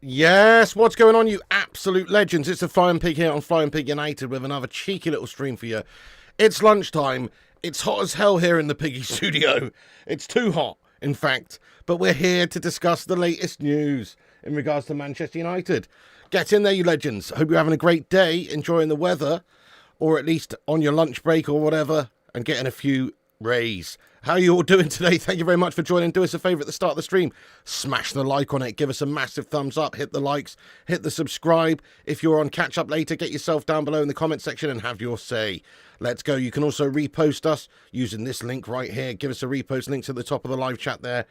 Yes, what's going on, you absolute legends? It's the Flying Pig here on Flying Pig United with another cheeky little stream for you. It's lunchtime. It's hot as hell here in the Piggy studio. It's too hot, in fact. But we're here to discuss the latest news in regards to Manchester United. Get in there, you legends. Hope you're having a great day, enjoying the weather, or at least on your lunch break or whatever, and getting a few rays. How are you all doing today? Thank you very much for joining. Do us a favour at the start of the stream. Smash the like on it. Give us a massive thumbs up. Hit the likes. Hit the subscribe. If you're on catch up later, get yourself down below in the comment section and have your say. Let's go. You can also repost us using this link right here. Give us a repost. Links at the top of the live chat there.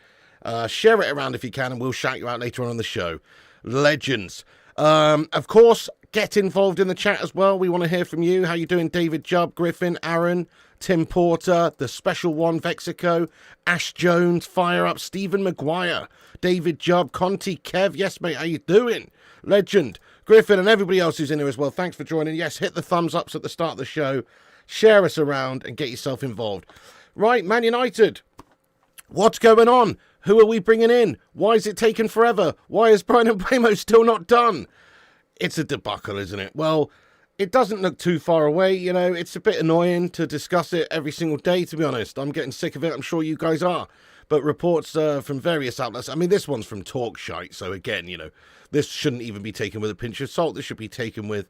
Share it around if you can and we'll shout you out later on the show. Legends. Of course, get involved in the chat as well. We want to hear from you. How you doing, David Jubb, Griffin, Aaron, Tim Porter, the special one, Vexico, Ash Jones, Fire Up, Stephen Maguire, David Jubb, Conti, Kev. Yes, mate, how you doing? Legend, Griffin, and everybody else who's in here as well. Thanks for joining. Yes, hit the thumbs ups at the start of the show. Share us around and get yourself involved. Right, Man United. What's going on? Who are we bringing in? Why is it taking forever? Why is Bryan Mbeumo still not done? It's a debacle, isn't it? Well, it doesn't look too far away. You know, it's a bit annoying to discuss it every single day, to be honest. I'm getting sick of it. I'm sure you guys are. But reports from various outlets. I mean, this one's from Talkshite. So again, you know, this shouldn't even be taken with a pinch of salt. This should be taken with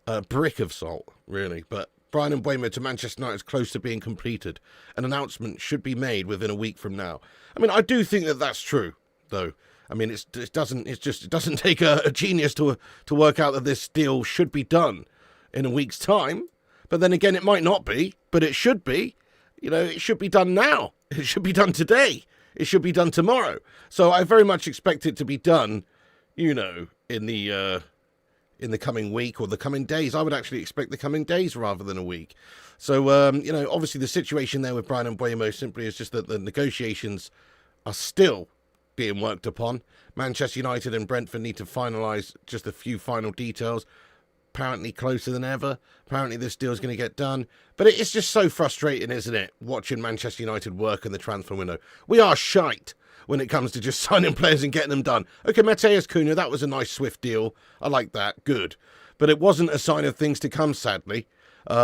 a brick of salt, really. But Bryan Mbeumo to Manchester United is close to being completed. An announcement should be made within a week from now. I mean, I do think that that's true, though. I mean, it doesn't take a genius to work out that this deal should be done in a week's time. But then again, it might not be, but it should be. You know, it should be done now. It should be done today. It should be done tomorrow. So I very much expect it to be done, you know, in the coming week or the coming days. I would actually expect the coming days rather than a week. So, you know, obviously the situation there with Bryan Mbeumo simply is just that the negotiations are still being worked upon. Manchester United and Brentford need to finalise just a few final details. Apparently closer than ever. Apparently this deal's going to get done. But it's just so frustrating, isn't it, watching Manchester United work in the transfer window. We are shite when it comes to just signing players and getting them done. Okay, Matheus Cunha, that was a nice swift deal. I like that. Good. But it wasn't a sign of things to come, sadly.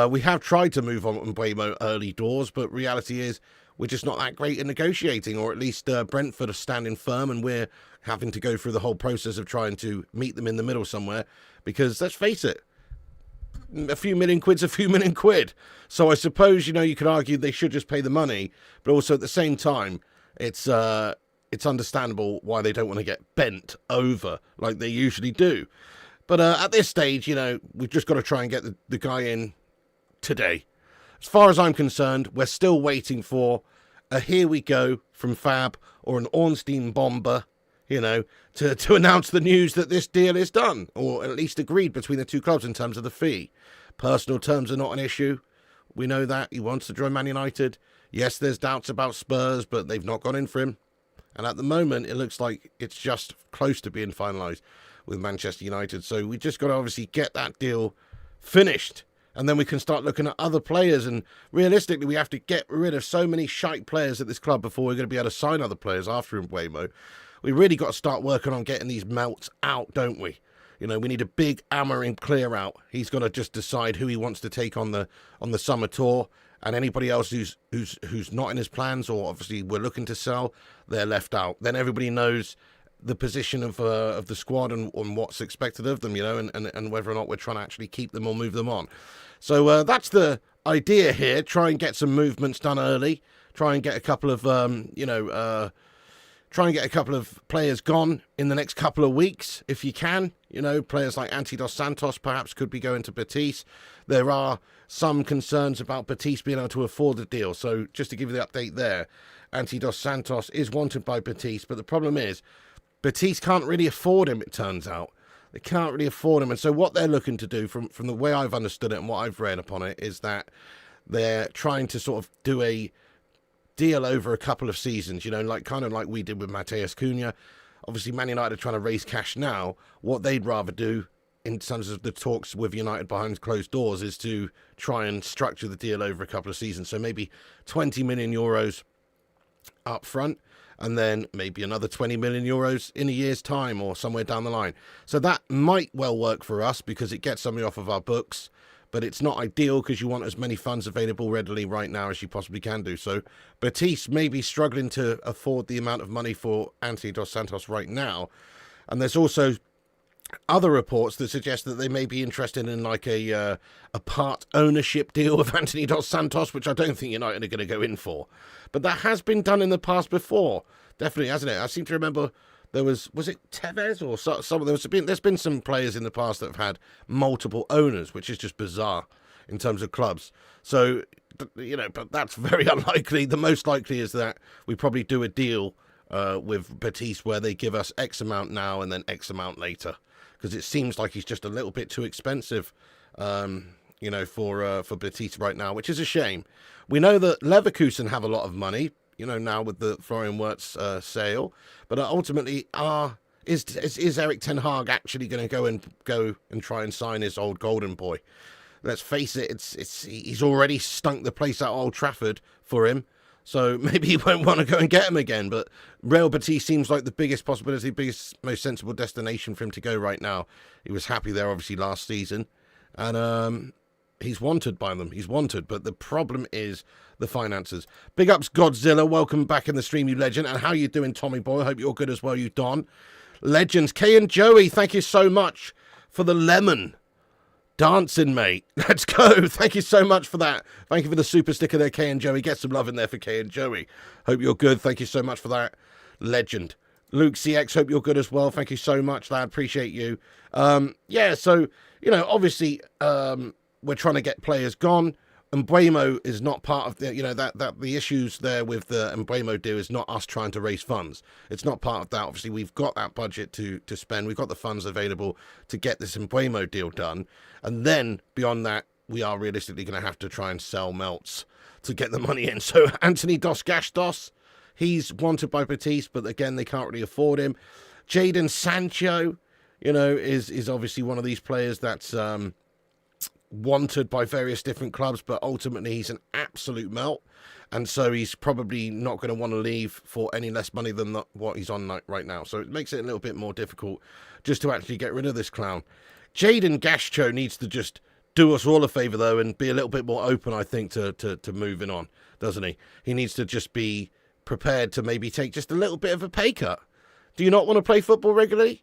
We have tried to move on Mbuemo early doors, but reality is we're just not that great at negotiating, or at least Brentford are standing firm and we're having to go through the whole process of trying to meet them in the middle somewhere because, let's face it, a few million quid's a few million quid. So I suppose, you know, you could argue they should just pay the money, but also at the same time, it's understandable why they don't want to get bent over like they usually do. But at this stage, you know, we've just got to try and get the guy in today. As far as I'm concerned, we're still waiting for a here we go from Fab or an Ornstein bomber, you know, to announce the news that this deal is done, or at least agreed between the two clubs in terms of the fee. Personal terms are not an issue. We know that. He wants to join Man United. Yes, there's doubts about Spurs, but they've not gone in for him. And at the moment, it looks like it's just close to being finalised with Manchester United. So we just got to obviously get that deal finished. And then we can start looking at other players. And realistically, we have to get rid of so many shite players at this club before we're going to be able to sign other players after Mbuemo. We really got to start working on getting these melts out, don't we? You know, we need a big Amorim clear out. He's got to just decide who he wants to take on the summer tour. And anybody else who's not in his plans, or obviously we're looking to sell, they're left out. Then everybody knows the position of the squad and what's expected of them, you know, and whether or not we're trying to actually keep them or move them on. So that's the idea here. Try and get some movements done early. Try and get a couple of, try and get a couple of players gone in the next couple of weeks, if you can. You know, players like Anti Dos Santos perhaps could be going to Betis. There are some concerns about Betis being able to afford the deal. So just to give you the update there, Anti Dos Santos is wanted by Betis, but the problem is Betis can't really afford him, it turns out. They can't really afford him. And so what they're looking to do, from the way I've understood it and what I've read upon it, is that they're trying to sort of do a deal over a couple of seasons, you know, like kind of like we did with Matheus Cunha. Obviously, Man United are trying to raise cash now. What they'd rather do in terms of the talks with United behind closed doors is to try and structure the deal over a couple of seasons. So maybe 20 million euros up front, and then maybe another 20 million euros in a year's time or somewhere down the line. So that might well work for us because it gets something off of our books, but it's not ideal because you want as many funds available readily right now as you possibly can do. So Betis may be struggling to afford the amount of money for Anthony Dos Santos right now. And there's also other reports that suggest that they may be interested in like a part ownership deal with Anthony Dos Santos, which I don't think United are going to go in for. But that has been done in the past before, definitely, hasn't it? I seem to remember there was it Tevez or some? There's been some players in the past that have had multiple owners, which is just bizarre in terms of clubs. So but that's very unlikely. The most likely is that we probably do a deal with Betis where they give us X amount now and then X amount later, because it seems like he's just a little bit too expensive, for Betis right now, which is a shame. We know that Leverkusen have a lot of money, now with the Florian Wirtz sale, but ultimately, is Erik ten Hag actually going to go and try and sign his old golden boy? Let's face it, he's already stunk the place out at Old Trafford for him. So maybe he won't want to go and get him again. But Real Betis seems like the biggest possibility, most sensible destination for him to go right now. He was happy there, obviously, last season. And he's wanted by them. He's wanted. But the problem is the finances. Big ups, Godzilla. Welcome back in the stream, you legend. And how you doing, Tommy boy? Hope you're good as well, you Don. Legends. Kay and Joey, thank you so much for the lemon. Dancing, mate. Let's go. Thank you so much for that. Thank you for the super sticker there, Kay and Joey. Get some love in there for Kay and Joey. Hope you're good. Thank you so much for that. Legend. Luke CX, hope you're good as well. Thank you so much, lad. Appreciate you. So, obviously, we're trying to get players gone. Mbuemo is not part of the, that the issues there with the Mbuemo deal is not us trying to raise funds. It's not part of that. Obviously, we've got that budget to spend. We've got the funds available to get this Mbuemo deal done. And then beyond that, we are realistically going to have to try and sell Melts to get the money in. So Anthony Dos Gastos, he's wanted by Betis, but again, they can't really afford him. Jadon Sancho, is obviously one of these players that's wanted by various different clubs, but ultimately he's an absolute melt, and so he's probably not going to want to leave for any less money than what he's on right now. So it makes it a little bit more difficult just to actually get rid of this clown. Jadon Gascho needs to just do us all a favour though and be a little bit more open, I think, to moving on, doesn't he? He needs to just be prepared to maybe take just a little bit of a pay cut. Do you not want to play football regularly?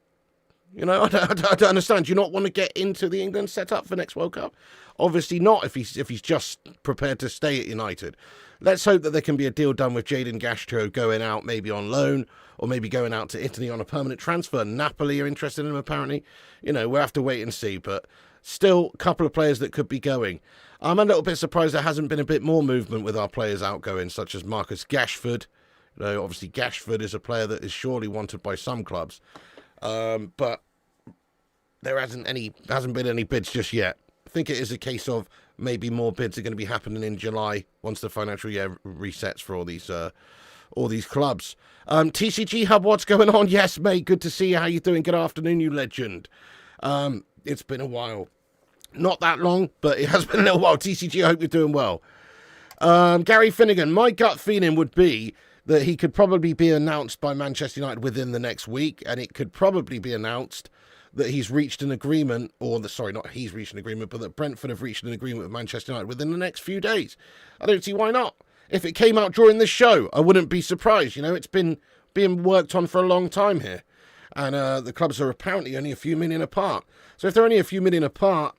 I don't understand. Do you not want to get into the England setup for next World Cup? Obviously not if he's just prepared to stay at United. Let's hope that there can be a deal done with Jadon Gasco going out maybe on loan or maybe going out to Italy on a permanent transfer. Napoli are interested in him, apparently. We'll have to wait and see. But still, a couple of players that could be going. I'm a little bit surprised there hasn't been a bit more movement with our players outgoing, such as Marcus Gashford. Obviously, Gashford is a player that is surely wanted by some clubs. But there hasn't been any bids just yet. I think it is a case of maybe more bids are going to be happening in July once the financial year resets for all these clubs. TCG Hub, what's going on? Yes, mate. Good to see you. How you doing? Good afternoon, you legend. It's been a while. Not that long, but it has been a little while. TCG, I hope you're doing well. Gary Finnegan, my gut feeling would be that he could probably be announced by Manchester United within the next week, and it could probably be announced that he's reached an agreement, not he's reached an agreement, but that Brentford have reached an agreement with Manchester United within the next few days. I don't see why not. If it came out during this show, I wouldn't be surprised. It's been being worked on for a long time here, and the clubs are apparently only a few million apart. So if they're only a few million apart,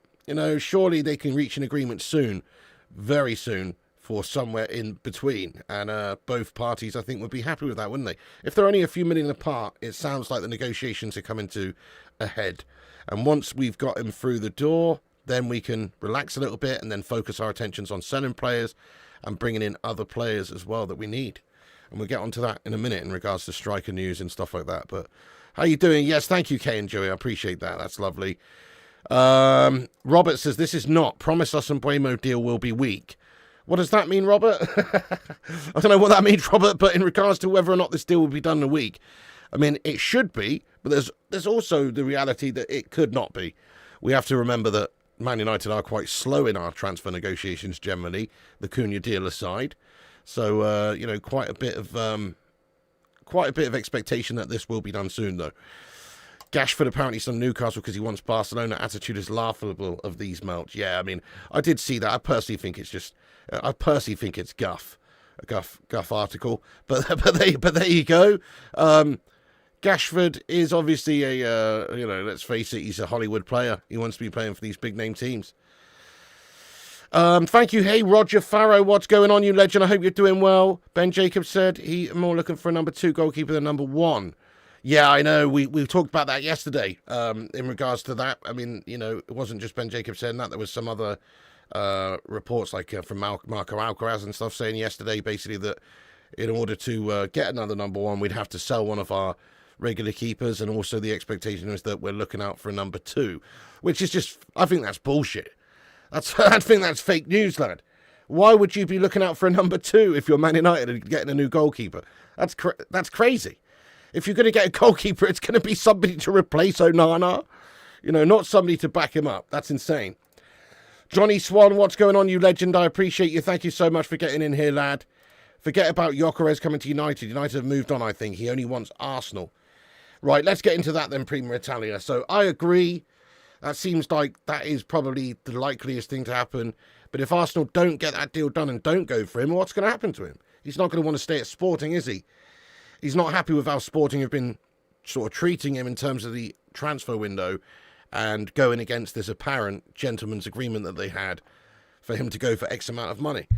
surely they can reach an agreement soon, very soon, for somewhere in between, and both parties, I think, would be happy with that, wouldn't they? If they're only a few million apart, it sounds like the negotiations are coming to a head, and once we've got him through the door, then we can relax a little bit and then focus our attentions on selling players and bringing in other players as well that we need, and we'll get onto that in a minute in regards to striker news and stuff like that. But how you doing? Yes, thank you, Kay and Joey, I appreciate that. That's lovely. Robert says, this is not promise us Mbuemo deal will be weak. What does that mean, Robert? I don't know what that means, Robert, but in regards to whether or not this deal will be done in a week, I mean, it should be, but there's also the reality that it could not be. We have to remember that Man United are quite slow in our transfer negotiations generally, the Cunha deal aside. So, quite a bit of quite a bit of expectation that this will be done soon, though. Gashford apparently some Newcastle because he wants Barcelona. Attitude is laughable of these melts. Yeah, I mean, I did see that. I personally think it's guff. A guff article. But there you go. Gashford is obviously a, let's face it, he's a Hollywood player. He wants to be playing for these big name teams. Thank you. Hey, Roger Farrow, what's going on, you legend? I hope you're doing well. Ben Jacobs said he more looking for a number 2 goalkeeper than number 1. Yeah, I know. We talked about that yesterday in regards to that. I mean, it wasn't just Ben Jacobs saying that. There was some other reports like from Marco Alcaraz and stuff saying yesterday basically that in order to get another number 1, we'd have to sell one of our regular keepers, and also the expectation is that we're looking out for a number 2, which is just, I think that's bullshit. I think that's fake news, lad. Why would you be looking out for a number 2 if you're Man United and getting a new goalkeeper? That's crazy. If you're going to get a goalkeeper, it's going to be somebody to replace Onana, not somebody to back him up. That's insane. Johnny Swan, what's going on, you legend? I appreciate you. Thank you so much for getting in here, lad. Forget about Gyokeres coming to United. United have moved on, I think. He only wants Arsenal. Right, let's get into that then, Prima Italia. So I agree. That seems like that is probably the likeliest thing to happen. But if Arsenal don't get that deal done and don't go for him, what's going to happen to him? He's not going to want to stay at Sporting, is he? He's not happy with how Sporting have been sort of treating him in terms of the transfer window and going against this apparent gentleman's agreement that they had for him to go for X amount of money.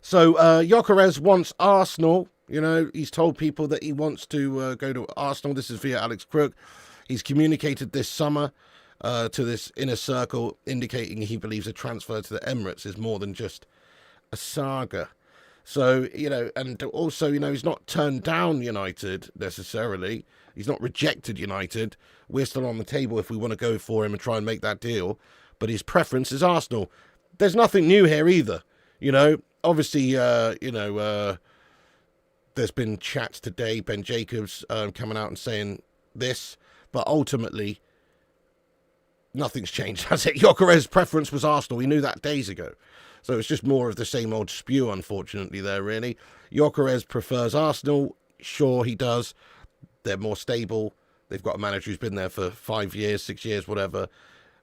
So Gyokeres wants Arsenal. He's told people that he wants to go to Arsenal. This is via Alex Crook. He's communicated this summer to this inner circle, indicating he believes a transfer to the Emirates is more than just a saga. So, and also, he's not turned down United necessarily. He's not rejected United. We're still on the table if we want to go for him and try and make that deal. But his preference is Arsenal. There's nothing new here either. Obviously, there's been chats today, Ben Jacobs coming out and saying this, but ultimately, nothing's changed, has it? Gyokeres' preference was Arsenal. We knew that days ago. So it's just more of the same old spew, unfortunately, there, really. Gyokeres prefers Arsenal. Sure, he does. They're more stable. They've got a manager who's been there for 5 years, 6 years, whatever.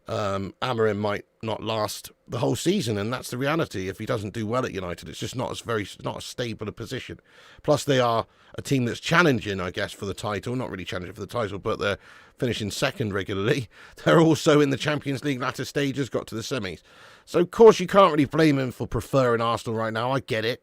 Amorim might not last the whole season, and that's the reality. If he doesn't do well at United, it's just not as stable a position. Plus, they are a team that's challenging, I guess, for the title. Not really challenging for the title, but they're finishing second regularly. They're also in the Champions League latter stages, got to the semis. So, of course, you can't really blame him for preferring Arsenal right now. I get it.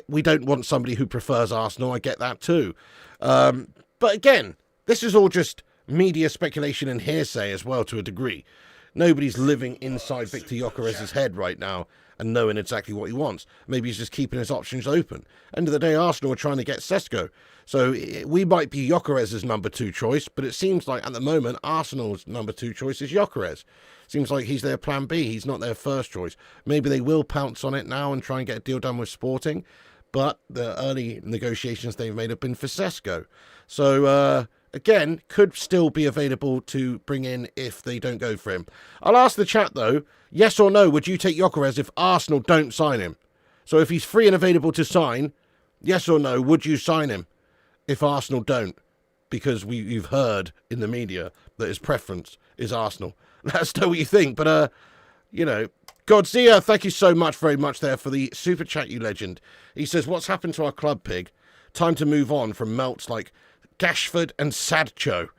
We don't want somebody who prefers Arsenal. I get that too. But again, this is all just media speculation and hearsay as well to a degree. Nobody's living inside Viktor Gyokeres' head right now and knowing exactly what he wants. Maybe he's just keeping his options open. End of the day, Arsenal are trying to get Sesko. So we might be Gyokeres' number 2 choice, but it seems like at the moment Arsenal's number 2 choice is Gyokeres. Seems like he's their plan B. He's not their first choice. Maybe they will pounce on it now and try and get a deal done with Sporting, but the early negotiations they've made have been for Sesko. So, again, could still be available to bring in if they don't go for him. I'll ask the chat, though, yes or no, would you take Gyokeres if Arsenal don't sign him? So if he's free and available to sign, yes or no, would you sign him if Arsenal don't? Because you've heard in the media that his preference is Arsenal. Let us know what you think. But, Godzilla, thank you so much, very much there for the super chat, you legend. He says, what's happened to our club, Pig? Time to move on from melts like Gashford and Sadcho.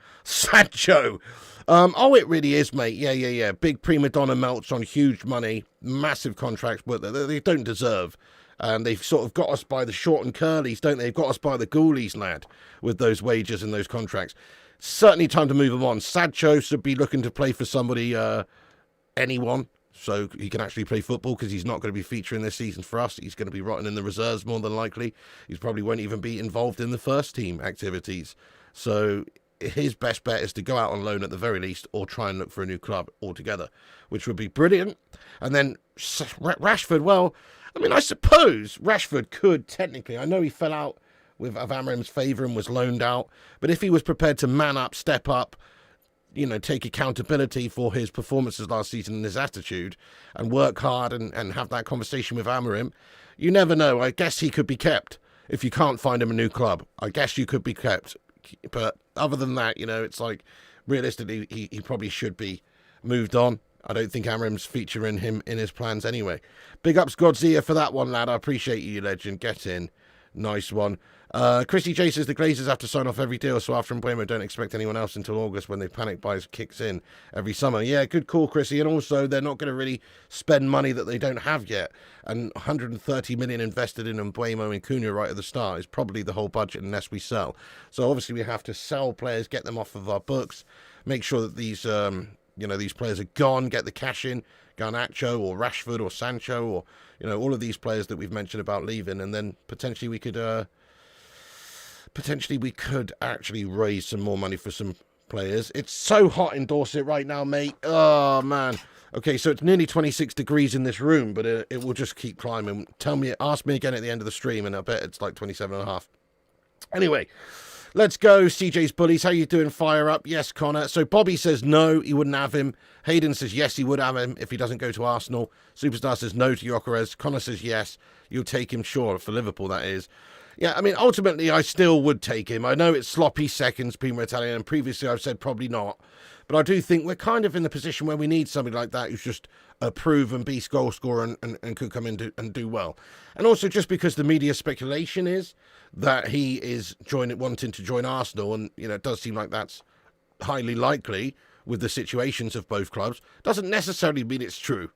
It really is, mate. Yeah. Big prima donna melts on huge money, massive contracts, but they don't deserve. And they've sort of got us by the short and curlies, don't they? They've got us by the ghoulies, lad, with those wages and those contracts. Certainly time to move them on. Sadcho should be looking to play for somebody, anyone, so he can actually play football, because he's not going to be featuring this season for us. He's going to be rotting in the reserves more than likely. He probably won't even be involved in the first team activities. So his best bet is to go out on loan at the very least, or try and look for a new club altogether, which would be brilliant. And then Rashford, well, I mean, I suppose Rashford could technically, I know he fell out with Amarim's favour and was loaned out, but if he was prepared to man up, step up, take accountability for his performances last season and his attitude and work hard and have that conversation with Amorim, you never know. I guess he could be kept. If you can't find him a new club, I guess you could be kept. But other than that, it's like, realistically, he probably should be moved on. I don't think Amorim's featuring him in his plans anyway. Big ups Godzilla for that one, lad. I appreciate you, legend. Get in. Nice one. Chrissy J says the Glazers have to sign off every deal, so after Mbuemo, don't expect anyone else until August when the panic buys kicks in every summer. Yeah, good call, Chrissy. And also, they're not going to really spend money that they don't have yet. And 130 million invested in Mbuemo and Cunha right at the start is probably the whole budget unless we sell. So obviously, we have to sell players, get them off of our books, make sure that these players are gone, get the cash in, Garnacho or Rashford or Sancho or, all of these players that we've mentioned about leaving, and then potentially we could actually raise some more money for some players. It's so hot in Dorset right now, mate. Oh, man. Okay, so it's nearly 26 degrees in this room, but it will just keep climbing. Ask me again at the end of the stream, and I bet it's like 27.5. Anyway, let's go. CJ's Bullies. How you doing? Fire up. Yes, Connor. So Bobby says no, he wouldn't have him. Hayden says yes, he would have him if he doesn't go to Arsenal. Superstar says no to Gyokeres. Connor says yes, you'll take him, sure, for Liverpool, that is. Yeah, I mean, ultimately, I still would take him. I know it's sloppy seconds, Primo Italian, and previously I've said probably not. But I do think we're kind of in the position where we need somebody like that who's just a proven beast goal scorer and could come in and do well. And also just because the media speculation is that he is wanting to join Arsenal, and, it does seem like that's highly likely with the situations of both clubs, doesn't necessarily mean it's true.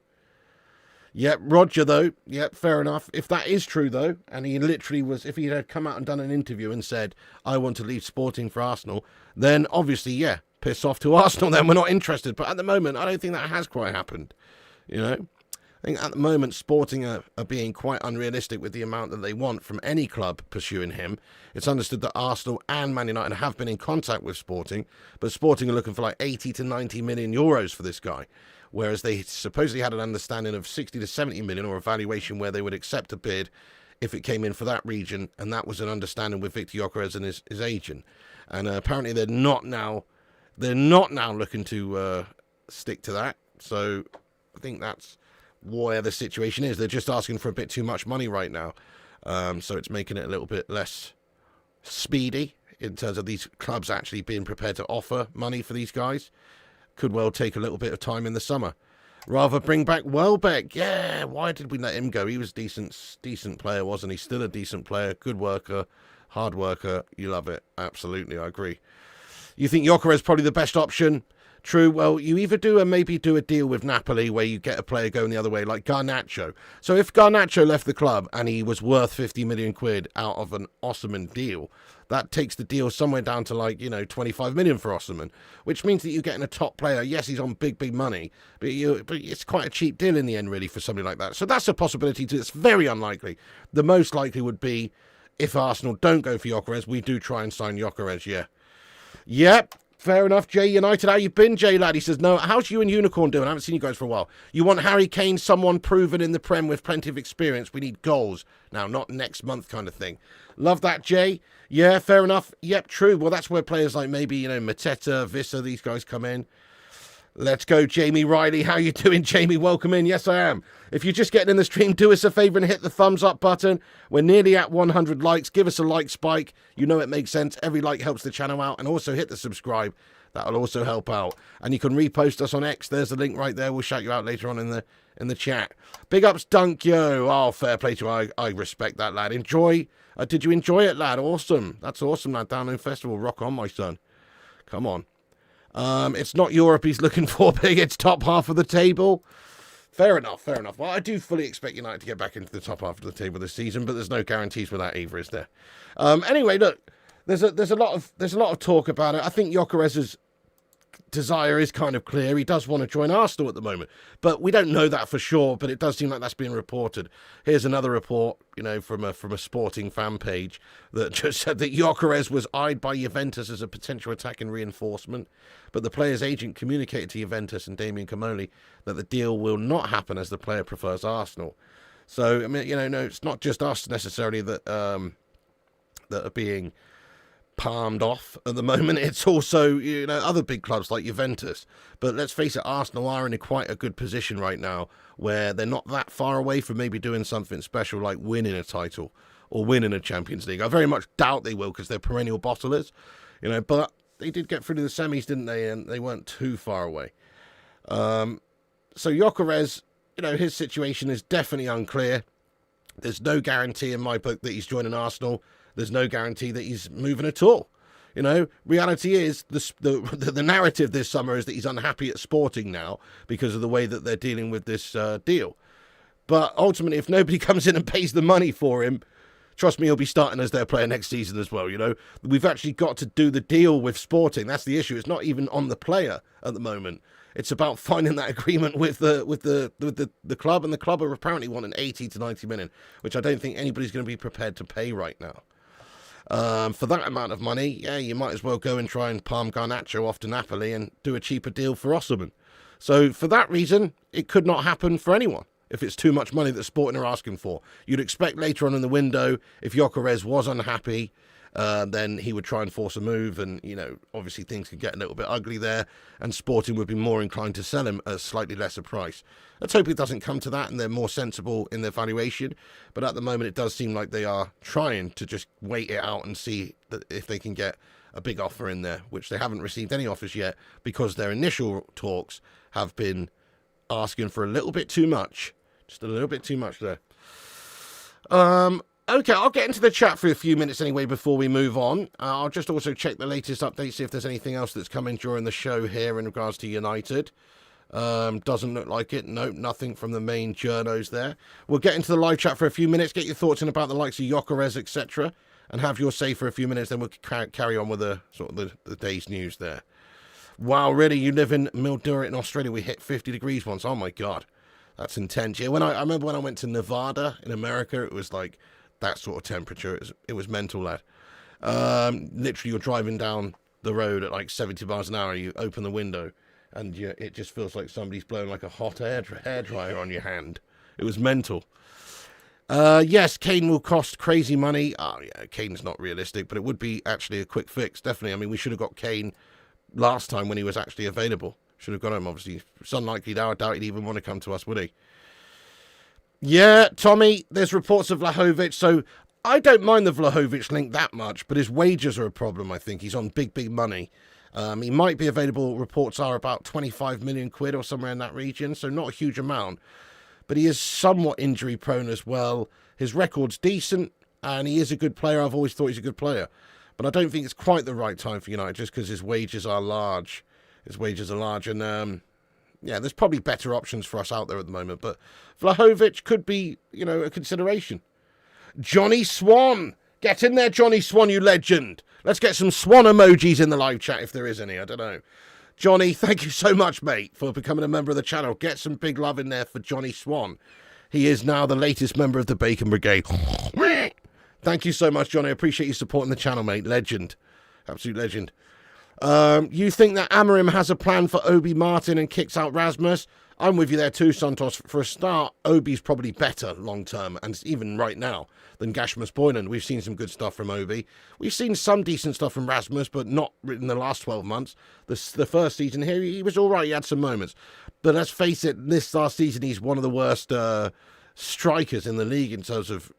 Yep, Roger, though. Yep, fair enough. If that is true, though, and he literally was, if he had come out and done an interview and said, I want to leave Sporting for Arsenal, then obviously, yeah, piss off to Arsenal, then we're not interested. But at the moment, I don't think that has quite happened. I think at the moment, Sporting are being quite unrealistic with the amount that they want from any club pursuing him. It's understood that Arsenal and Man United have been in contact with Sporting, but Sporting are looking for like 80 to 90 million euros for this guy. Whereas they supposedly had an understanding of 60 to 70 million, or a valuation where they would accept a bid if it came in for that region, and that was an understanding with Viktor Gyokeres and his agent. And apparently they're not now looking to stick to that. So I think that's where the situation is. They're just asking for a bit too much money right now. So it's making it a little bit less speedy in terms of these clubs actually being prepared to offer money for these guys. Could well take a little bit of time in the summer. Rather bring back Welbeck. Yeah, why did we let him go? He was decent player, wasn't he? Still a decent player, good worker, hard worker. You love it. Absolutely, I agree. You think Gyokeres is probably the best option? True. Well, you either maybe do a deal with Napoli where you get a player going the other way, like Garnacho. So if Garnacho left the club and he was worth 50 million quid out of an Osimhen deal, that takes the deal somewhere down to 25 million for Osimhen, which means that you're getting a top player. Yes, he's on big money, but it's quite a cheap deal in the end, really, for somebody like that. So that's a possibility too. It's very unlikely. The most likely would be if Arsenal don't go for Gyokeres, we do try and sign Gyokeres. Yeah. Yep. Fair enough, Jay United. How you been, Jay lad? He says, no, how's you and Unicorn doing? I haven't seen you guys for a while. You want Harry Kane, someone proven in the Prem with plenty of experience. We need goals. Now, not next month kind of thing. Love that, Jay. Yeah, fair enough. Yep, true. Well, that's where players like maybe, Mateta, Vissa, these guys come in. Let's go, Jamie Riley. How you doing, Jamie? Welcome in. Yes, I am. If you're just getting in the stream, do us a favour and hit the thumbs up button. We're nearly at 100 likes. Give us a like spike. You know it makes sense. Every like helps the channel out. And also hit the subscribe. That'll also help out. And you can repost us on X. There's a link right there. We'll shout you out later on in the chat. Big ups, Dunk Yo. Oh, fair play to you. I respect that, lad. Enjoy. Did you enjoy it, lad? Awesome. That's awesome, lad. Download Festival. Rock on, my son. Come on. It's not Europe he's looking for, big. It's top half of the table. Fair enough, fair enough. Well, I do fully expect United to get back into the top half of the table this season, but there's no guarantees with that either, is there? Anyway, look, there's a lot of talk about it. I think Gyokeres' desire is kind of clear. He does want to join Arsenal at the moment, but we don't know that for sure. But it does seem like that's being reported. Here's another report, from a Sporting fan page that just said that Gyokeres was eyed by Juventus as a potential attacking reinforcement, but the player's agent communicated to Juventus and Damien Comoli that the deal will not happen as the player prefers Arsenal. So I mean, no, it's not just us necessarily that are being palmed off at the moment. It's also, other big clubs like Juventus. But let's face it, Arsenal are in quite a good position right now where they're not that far away from maybe doing something special like winning a title or winning a Champions League. I very much doubt they will because they're perennial bottlers, but they did get through to the semis, didn't they? And they weren't too far away. So Gyokeres, his situation is definitely unclear. There's no guarantee in my book that he's joining Arsenal. There's no guarantee that he's moving at all. Reality is the narrative this summer is that he's unhappy at Sporting now because of the way that they're dealing with this deal. But ultimately, if nobody comes in and pays the money for him, trust me, he'll be starting as their player next season as well. We've actually got to do the deal with Sporting. That's the issue. It's not even on the player at the moment. It's about finding that agreement with the club, and the club are apparently wanting 80 to 90 million, which I don't think anybody's going to be prepared to pay right now. For that amount of money, yeah, you might as well go and try and palm Garnacho off to Napoli and do a cheaper deal for Osimhen. So for that reason, it could not happen for anyone if it's too much money that Sporting are asking for. You'd expect later on in the window, if Gyokeres was unhappy, then he would try and force a move, and obviously things could get a little bit ugly there, and Sporting would be more inclined to sell him at a slightly lesser price. Let's hope it doesn't come to that and they're more sensible in their valuation, but at the moment it does seem like they are trying to just wait it out and see if they can get a big offer in there, which they haven't received any offers yet because their initial talks have been asking for a little bit too much, just a little bit too much there. Okay, I'll get into the chat for a few minutes anyway before we move on. I'll just also check the latest updates, see if there's anything else that's coming during the show here in regards to United. Doesn't look like it. Nope, nothing from the main journos there. We'll get into the live chat for a few minutes, get your thoughts in about the likes of Gyokeres, etc., and have your say for a few minutes, then we'll carry on with the day's news there. Wow, really? You live in Mildura in Australia? We hit 50 degrees once. Oh, my God. That's intense. Yeah, I remember when I went to Nevada in America, it was like that sort of temperature. It was mental, lad. Literally, you're driving down the road at like 70 miles an hour. You open the window, and it just feels like somebody's blowing like a hot hairdryer on your hand. It was mental. Yes, Kane will cost crazy money. Oh, yeah, Kane's not realistic, but it would be actually a quick fix, definitely. I mean, we should have got Kane last time when he was actually available. Should have got him, obviously. It's unlikely now. I doubt he'd even want to come to us, would he? Yeah, Tommy, there's reports of Vlahovic, so I don't mind the Vlahovic link that much, but his wages are a problem, I think. He's on big money. He might be available, reports are about 25 million quid or somewhere in that region, so not a huge amount. But he is somewhat injury prone as well. His record's decent, and he is a good player. I've always thought he's a good player. But I don't think it's quite the right time for United, just because his wages are large. And yeah, there's probably better options for us out there at the moment. But Vlahovic could be, a consideration. Johnny Swan. Get in there, Johnny Swan, you legend. Let's get some Swan emojis in the live chat if there is any. I don't know. Johnny, thank you so much, mate, for becoming a member of the channel. Get some big love in there for Johnny Swan. He is now the latest member of the Bacon Brigade. Thank you so much, Johnny. I appreciate you supporting the channel, mate. Legend. Absolute legend. You think that Amorim has a plan for Obi Martin and kicks out Rasmus? I'm with you there too, Santos. For a start, Obi's probably better long-term, and even right now, than Gashmus Boylan. We've seen some good stuff from Obi. We've seen some decent stuff from Rasmus, but not in the last 12 months. The first season here, he was all right. He had some moments. But let's face it, this last season, he's one of the worst strikers in the league in terms of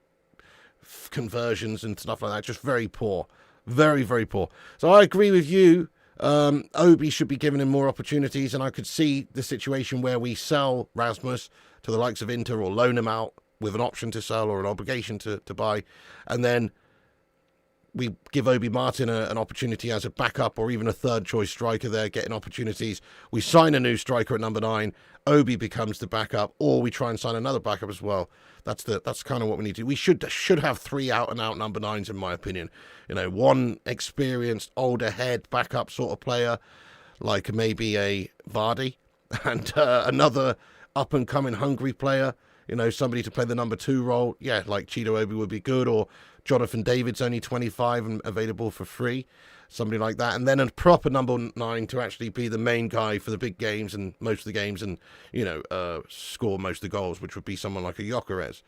conversions and stuff like that. Just very poor. Very, very poor. So I agree with you. Obi should be giving him more opportunities, and I could see the situation where we sell Rasmus to the likes of Inter or loan him out with an option to sell or an obligation to buy, and then we give Obi Martin an opportunity as a backup or even a third choice striker there, getting opportunities. We sign a new striker at number 9, Obi becomes the backup, or we try and sign another backup as well. That's kind of what we need to do. We should have 3 out-and-out number 9s, in my opinion. One experienced, older head, backup sort of player, like maybe a Vardy, and another up-and-coming hungry player, somebody to play the number 2 role. Yeah, like Chido Obi would be good, or Jonathan David's only 25 and available for free. Somebody like that. And then a proper number 9 to actually be the main guy for the big games and most of the games and, score most of the goals, which would be someone like a Gyokeres.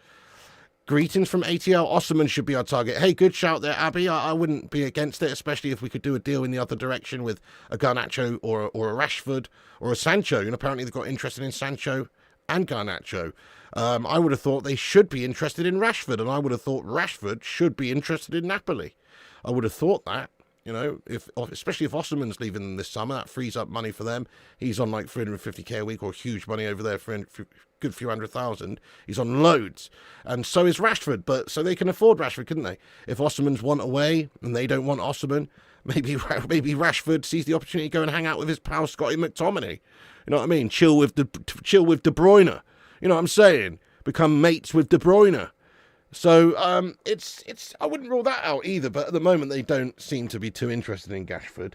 Greetings from ATL. Osman should be our target. Hey, good shout there, Abby. I wouldn't be against it, especially if we could do a deal in the other direction with a Garnacho or a Rashford or a Sancho. And apparently they've got interested in Sancho and Garnacho. I would have thought they should be interested in Rashford, and I would have thought Rashford should be interested in Napoli. I would have thought that. You know, especially if Osman's leaving them this summer, that frees up money for them. He's on like 350k a week, or huge money over there for a good few 100,000. He's on loads, and so is Rashford. But so they can afford Rashford, couldn't they? If Osman's want away and they don't want Osman, maybe Rashford sees the opportunity to go and hang out with his pal Scotty McTominay. You know what I mean? Chill with De Bruyne. You know what I'm saying? Become mates with De Bruyne. So it's I wouldn't rule that out either, but at the moment they don't seem to be too interested in Gashford.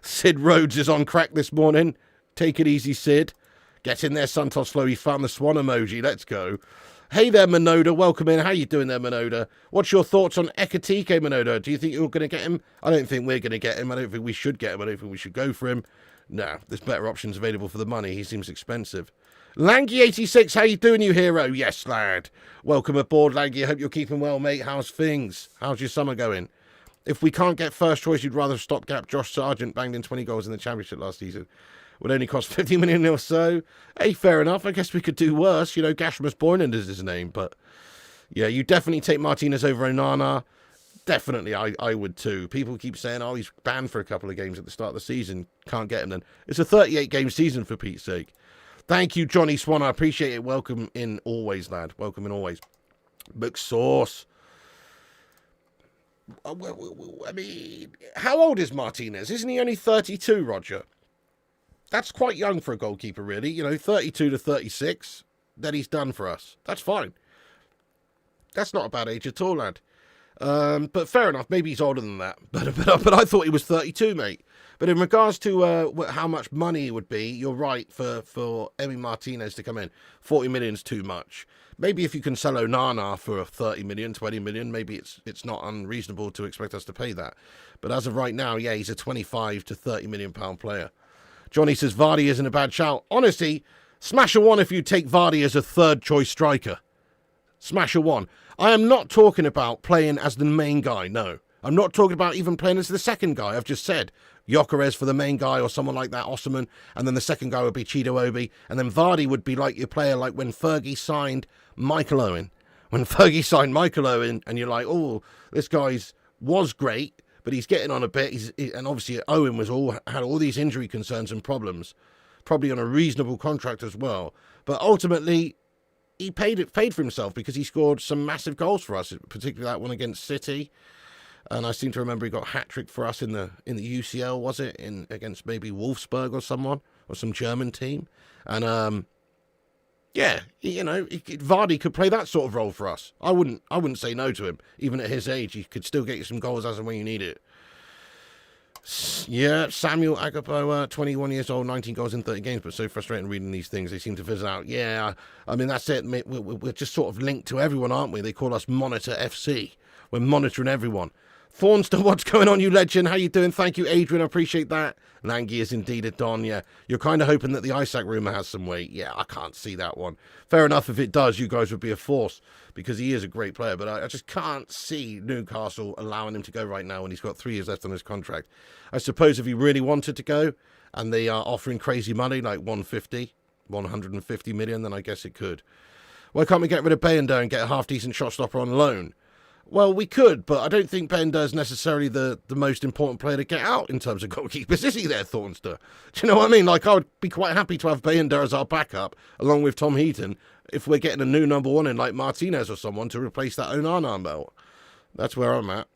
Sid Rhodes is on crack this morning. Take it easy, Sid. Get in there, Santos Flow. He found the swan emoji. Let's go. Hey there, Minoda. Welcome in. How you doing there, Minoda? What's your thoughts on Ekatike, Minoda? Do you think you're going to get him? I don't think we're going to get him. I don't think we should get him. I don't think we should go for him. No, there's better options available for the money. He seems expensive. Langy86, how you doing, you hero? Yes, lad. Welcome aboard, Langy. I hope you're keeping well, mate. How's things? How's your summer going? If we can't get first choice, you'd rather stopgap Josh Sargent banged in 20 goals in the Championship last season. Would only cost 50 million or so. Hey, fair enough. I guess we could do worse. You know, Gashmas Boyland is his name. But, yeah, you definitely take Martinez over Onana. Definitely, I would too. People keep saying, oh, he's banned for a couple of games at the start of the season. Can't get him then. It's a 38-game season, for Pete's sake. Thank you, Johnny Swan. I appreciate it. Welcome in always, lad. Welcome in always. McSauce. I mean, how old is Martinez? Isn't he only 32, Roger? That's quite young for a goalkeeper, really. You know, 32 to 36. Then he's done for us. That's fine. That's not a bad age at all, lad. But fair enough. Maybe he's older than that. But I thought he was 32, mate. But in regards to how much money it would be, you're right for Emi Martinez to come in. 40 million is too much. Maybe if you can sell Onana for 30 million, 20 million, maybe it's not unreasonable to expect us to pay that. But as of right now, yeah, he's a 25 to 30 million pound player. Johnny says Vardy isn't a bad shout. Honestly, smash a one if you take Vardy as a third choice striker. Smash a one. I am not talking about playing as the main guy, no. I'm not talking about even playing as the second guy. I've just said Gyokeres for the main guy or someone like that, Osman, and then the second guy would be Chido Obi, and then Vardy would be like your player like when Fergie signed Michael Owen. When Fergie signed Michael Owen, and you're like, oh, this guy's was great, but he's getting on a bit. And obviously Owen had all these injury concerns and problems, probably on a reasonable contract as well. But ultimately, he paid for himself because he scored some massive goals for us, particularly that one against City. And I seem to remember he got a hat-trick for us in the UCL, was it? Against maybe Wolfsburg or someone, or some German team. And, yeah, you know, Vardy could play that sort of role for us. I wouldn't say no to him. Even at his age, he could still get you some goals as and when you need it. Yeah, Samuel Agapo, 21 years old, 19 goals in 30 games, but so frustrating reading these things. They seem to fizzle out. Yeah, I mean, that's it. We're just sort of linked to everyone, aren't we? They call us Monitor FC. We're monitoring everyone. Thornster, what's going on, you legend? How you doing? Thank you, Adrian. I appreciate that. Langy is indeed a Don, yeah. You're kind of hoping that the Isaac rumour has some weight. Yeah, I can't see that one. Fair enough, if it does, you guys would be a force, because he is a great player, but I just can't see Newcastle allowing him to go right now when he's got 3 years left on his contract. I suppose if he really wanted to go, and they are offering crazy money, like 150 million, then I guess it could. Why can't we get rid of Bayender and get a half-decent shot stopper on loan? Well, we could, but I don't think Bender is necessarily the most important player to get out in terms of goalkeepers. Is he there, Thornster? Do you know what I mean? Like, I would be quite happy to have Bender as our backup, along with Tom Heaton, if we're getting a new number one in, like Martinez or someone, to replace that Onana belt. That's where I'm at.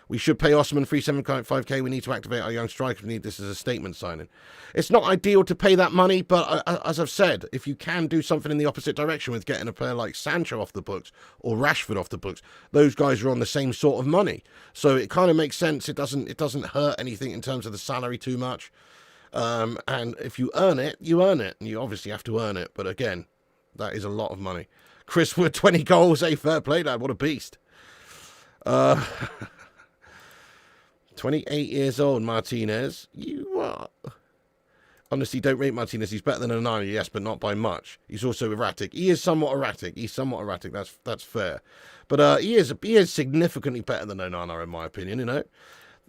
We should pay Osman 3.75k. We need to activate our young strikers. We need this as a statement signing. It's not ideal to pay that money, but as I've said, if you can do something in the opposite direction with getting a player like Sancho off the books or Rashford off the books, those guys are on the same sort of money. So it kind of makes sense. It doesn't hurt anything in terms of the salary too much. And if you earn it, you earn it. And you obviously have to earn it. But again, that is a lot of money. Chris Wood, 20 goals. Hey, fair play, lad. What a beast. 28 years old, Martinez. You are... Honestly, don't rate Martinez. He's better than Onana, yes, but not by much. He's also erratic. He is somewhat erratic. That's fair. But he is significantly better than Onana, in my opinion, you know.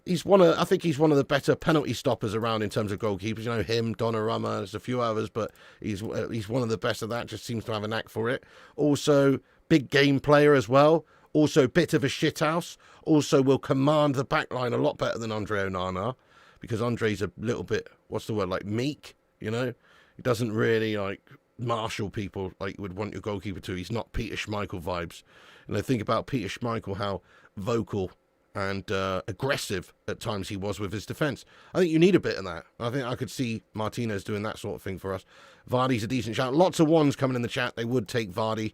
I think he's one of the better penalty stoppers around in terms of goalkeepers. You know, him, Donnarumma, there's a few others, but he's one of the best of that. Just seems to have a knack for it. Also, big game player as well. Also, bit of a shithouse. Also, will command the back line a lot better than Andre Onana, because Andre's a little bit, what's the word, like meek, you know? He doesn't really, like, marshal people like you would want your goalkeeper to. He's not Peter Schmeichel vibes. And I think about Peter Schmeichel, how vocal and aggressive at times he was with his defence. I think you need a bit of that. I think I could see Martinez doing that sort of thing for us. Vardy's a decent shout. Lots of ones coming in the chat. They would take Vardy.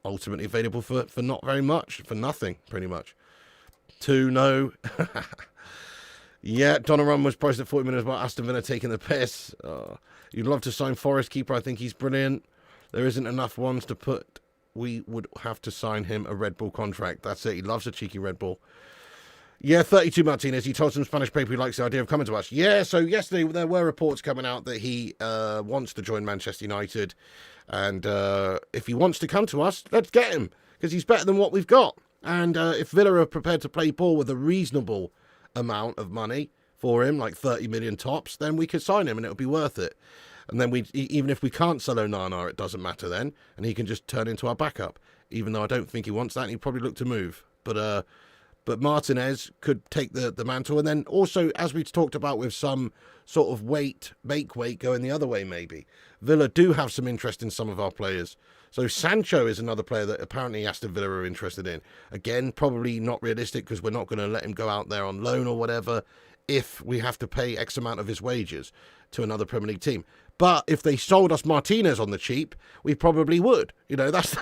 Ultimately available for not very much. For nothing, pretty much. 2, no. Yeah, Donnarumma was priced at 40 million about Aston Villa taking the piss. You'd love to sign Forest keeper. I think he's brilliant. There isn't enough ones to put. We would have to sign him a Red Bull contract. That's it. He loves a cheeky Red Bull. Yeah, 32 Martinez. He told some Spanish paper he likes the idea of coming to us. Yeah, so yesterday there were reports coming out that he wants to join Manchester United. And if he wants to come to us, let's get him. Because he's better than what we've got. And if Villa are prepared to play ball with a reasonable amount of money for him, like 30 million tops, then we could sign him and it'll be worth it. And then even if we can't sell Onana, it doesn't matter then, and he can just turn into our backup. Even though I don't think he wants that, and he'd probably look to move. But Martinez could take the mantle, and then also, as we talked about, with some sort of make weight going the other way, maybe Villa do have some interest in some of our players. So Sancho is another player that apparently Aston Villa are interested in. Again, probably not realistic because we're not going to let him go out there on loan or whatever if we have to pay X amount of his wages to another Premier League team. But if they sold us Martinez on the cheap, we probably would. You know, that's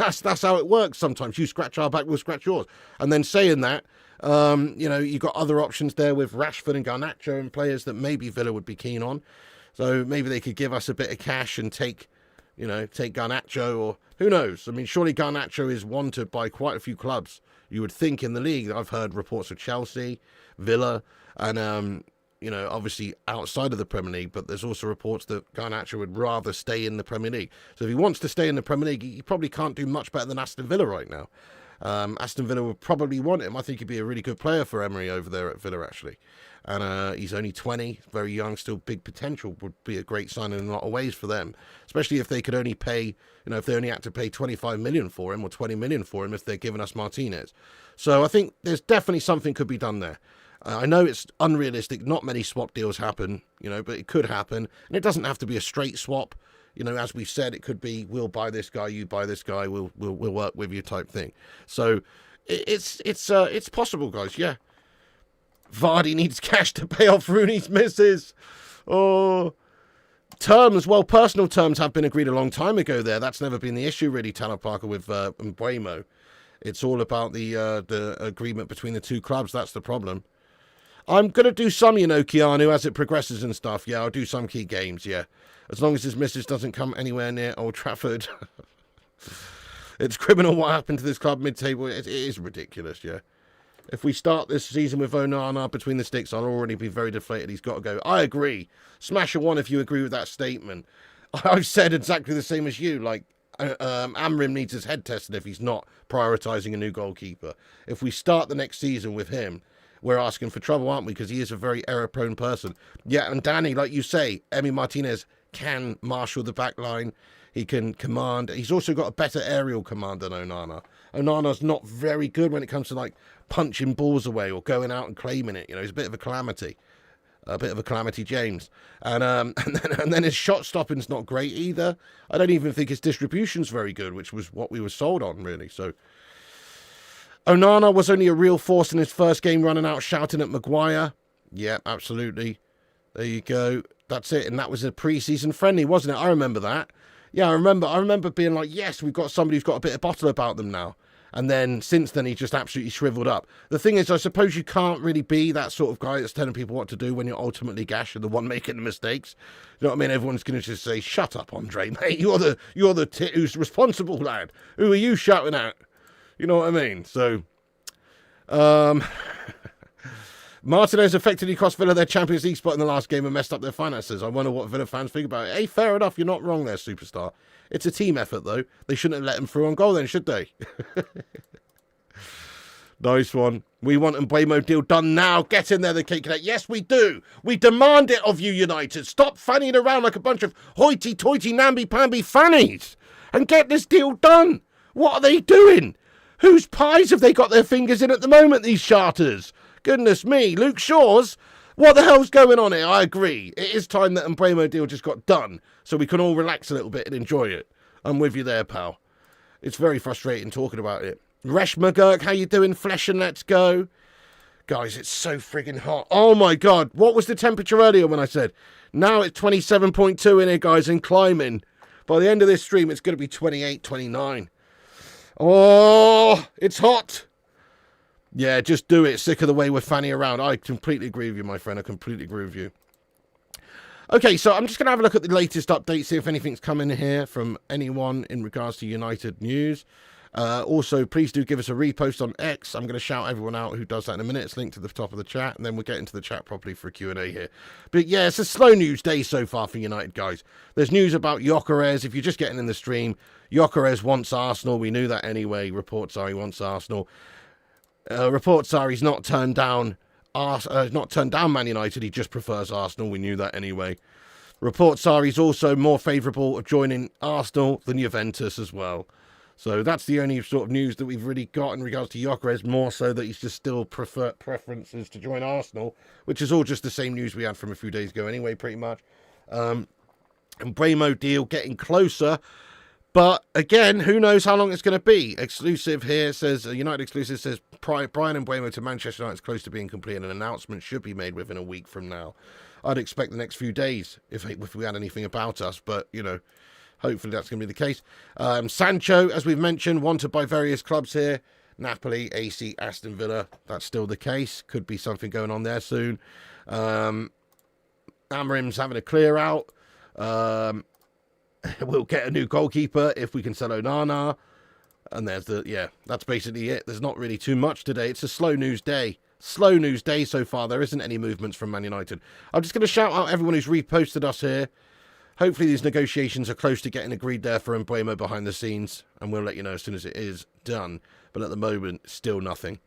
how it works sometimes. You scratch our back, we'll scratch yours. And then saying that, you know, you've got other options there with Rashford and Garnacho and players that maybe Villa would be keen on. So maybe they could give us a bit of cash and take Garnacho, or who knows? I mean, surely Garnacho is wanted by quite a few clubs, you would think, in the league. I've heard reports of Chelsea, Villa, and, you know, obviously outside of the Premier League, but there's also reports that Garnacho would rather stay in the Premier League. So if he wants to stay in the Premier League, he probably can't do much better than Aston Villa right now. Aston Villa would probably want him. I think he'd be a really good player for Emery over there at Villa, actually. And he's only 20, very young, still big potential. Would be a great signing in a lot of ways for them, especially if they could only pay, you know, if they only had to pay 25 million for him or 20 million for him if they're giving us Martinez. So I think there's definitely something could be done there. I know it's unrealistic. Not many swap deals happen, you know, but it could happen. And it doesn't have to be a straight swap. You know, as we've said, it could be, we'll buy this guy, you buy this guy, we'll work with you type thing. So it's possible, guys, yeah. Vardy needs cash to pay off Rooney's misses. Oh, terms, well, personal terms have been agreed a long time ago there. That's never been the issue, really, Tanner Parker, with Mbuemo. It's all about the agreement between the two clubs. That's the problem. I'm going to do some, you know, Keanu, as it progresses and stuff. Yeah, I'll do some key games, yeah. As long as his missus doesn't come anywhere near Old Trafford. It's criminal what happened to this club mid-table. It is ridiculous, yeah. If we start this season with Onana between the sticks, I'll already be very deflated. He's got to go. I agree. Smash a 1 if you agree with that statement. I've said exactly the same as you. Like, Amrim needs his head tested if he's not prioritising a new goalkeeper. If we start the next season with him, we're asking for trouble, aren't we? Because he is a very error-prone person. Yeah, and Danny, like you say, Emi Martinez can marshal the back line. He can command. He's also got a better aerial command than Onana. Onana's not very good when it comes to, like, punching balls away or going out and claiming it. You know, he's a bit of a calamity. A bit of a calamity James. And then his shot stopping's not great either. I don't even think his distribution's very good, which was what we were sold on, really. So Onana was only a real force in his first game, running out shouting at Maguire. Yeah, absolutely. There you go. That's it. And that was a pre-season friendly, wasn't it? I remember that. Yeah, I remember being like, yes, we've got somebody who's got a bit of bottle about them now. And then since then, he just absolutely shriveled up. The thing is, I suppose you can't really be that sort of guy that's telling people what to do when you're ultimately Gash and the one making the mistakes. You know what I mean? Everyone's going to just say, shut up, Andre, mate. You're the tit who's responsible, lad. Who are you shouting at? You know what I mean? So, Martinez effectively cost Villa their Champions League spot in the last game and messed up their finances. I wonder what Villa fans think about it. Hey, fair enough. You're not wrong there, superstar. It's a team effort, though. They shouldn't have let him through on goal then, should they? Nice one. We want Mbuemo deal done now. Get in there, the Cake Connect. Yes, we do. We demand it of you, United. Stop fanning around like a bunch of hoity-toity, namby-pamby fannies and get this deal done. What are they doing? Whose pies have they got their fingers in at the moment, these charters? Goodness me. Luke Shaw's? What the hell's going on here? I agree. It is time that Mbuemo deal just got done so we can all relax a little bit and enjoy it. I'm with you there, pal. It's very frustrating talking about it. Resh McGurk, how you doing? Flesh and let's go. Guys, it's so friggin' hot. Oh my God. What was the temperature earlier when I said? Now it's 27.2 in here, guys, and climbing. By the end of this stream, it's going to be 28, 29. Oh, it's hot. Yeah, just do it. Sick of the way we're fanning around. I completely agree with you, my friend. I completely agree with you. Okay, so I'm just going to have a look at the latest updates, see if anything's come in here from anyone in regards to United news. Also, please do give us a repost on X. I'm going to shout everyone out who does that in a minute. It's linked to the top of the chat, and then we'll get into the chat properly for a Q&A here. But yeah, it's a slow news day so far for United, guys. There's news about Gyokeres. If you're just getting in the stream, Gyokeres wants Arsenal. We knew that anyway. Reports are he wants Arsenal. Reports are he's not turned down Man United. He just prefers Arsenal. We knew that anyway. Reports are he's also more favourable of joining Arsenal than Juventus as well. So that's the only sort of news that we've really got in regards to Gyokeres, more so that he's just still preferences to join Arsenal, which is all just the same news we had from a few days ago anyway, pretty much. And Mbuemo deal getting closer. But again, who knows how long it's going to be. Exclusive here says, United exclusive says, Bryan Mbeumo to Manchester United is close to being complete and an announcement should be made within a week from now. I'd expect the next few days if we had anything about us, but, you know, hopefully that's going to be the case. Sancho, as we've mentioned, wanted by various clubs here. Napoli, AC, Aston Villa. That's still the case. Could be something going on there soon. Amarim's having a clear out. We'll get a new goalkeeper if we can sell Onana. And there's that's basically it. There's not really too much today. It's a slow news day. Slow news day so far. There isn't any movements from Man United. I'm just going to shout out everyone who's reposted us here. Hopefully these negotiations are close to getting agreed there for Mbuemo behind the scenes, and we'll let you know as soon as it is done. But at the moment, still nothing.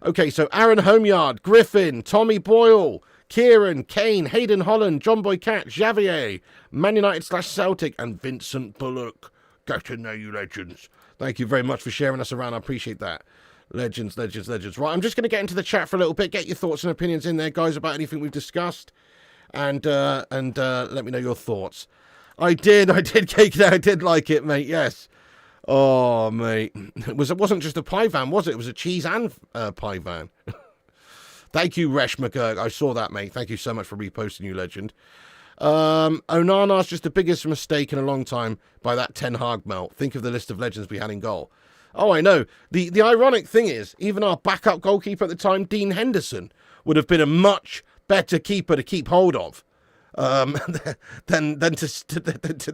Okay, so Aaron Homeyard, Griffin, Tommy Boyle, Kieran, Kane, Hayden Holland, John Boy Cat, Xavier, Man United / Celtic, and Vincent Bullock. Get to know you legends. Thank you very much for sharing us around. I appreciate that. Legends, legends, legends. Right, I'm just going to get into the chat for a little bit. Get your thoughts and opinions in there, guys, about anything we've discussed. And let me know your thoughts. I did cake there. I did like it, mate. Yes. Oh, mate. It wasn't just a pie van, was it? It was a cheese and pie van. Thank you, Resh McGurk. I saw that, mate. Thank you so much for reposting, you legend. Onana's just the biggest mistake in a long time by that Ten Hag melt. Think of the list of legends we had in goal. Oh, I know. The ironic thing is, even our backup goalkeeper at the time, Dean Henderson, would have been a much better keeper to keep hold of than to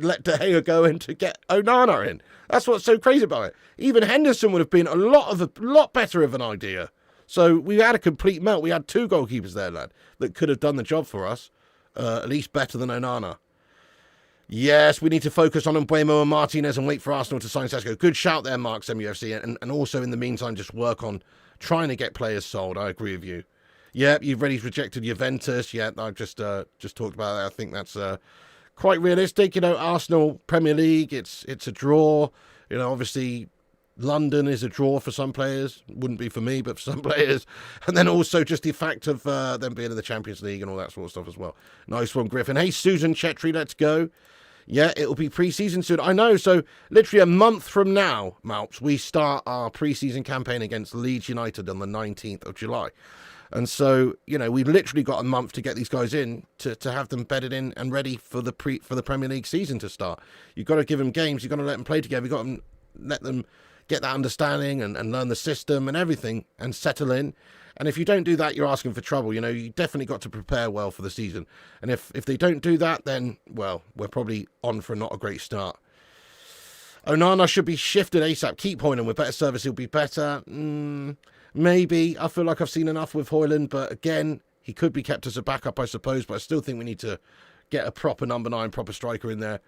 let De Gea go and to get Onana in. That's what's so crazy about it. Even Henderson would have been a lot better of an idea. So we had a complete melt. We had two goalkeepers there, lad, that could have done the job for us, at least better than Onana. Yes, we need to focus on Mbuemo and Martinez and wait for Arsenal to sign Sesko. Good shout there, Mark, MUFC. And also, in the meantime, just work on trying to get players sold. I agree with you. Yeah, you've already rejected Juventus. Yeah, I just talked about that. I think that's quite realistic. You know, Arsenal, Premier League, it's a draw. You know, obviously, London is a draw for some players. Wouldn't be for me, but for some players. And then also just the fact of them being in the Champions League and all that sort of stuff as well. Nice one, Griffin. Hey, Susan Chetry, let's go. Yeah, it'll be pre-season soon. I know, so literally a month from now, Malps, we start our pre-season campaign against Leeds United on the 19th of July. And so, you know, we've literally got a month to get these guys in, to have them bedded in and ready for the Premier League season to start. You've got to give them games. You've got to let them play together. You've got to let them get that understanding and learn the system and everything and settle in. And if you don't do that, you're asking for trouble. You know, you definitely got to prepare well for the season. And if they don't do that, then, well, we're probably on for not a great start. Onana should be shifted ASAP. Keep Hojlund with better service. He'll be better. Maybe. I feel like I've seen enough with Hojlund. But again, He could be kept as a backup, I suppose, but I still think we need to get a proper number 9, proper striker in there.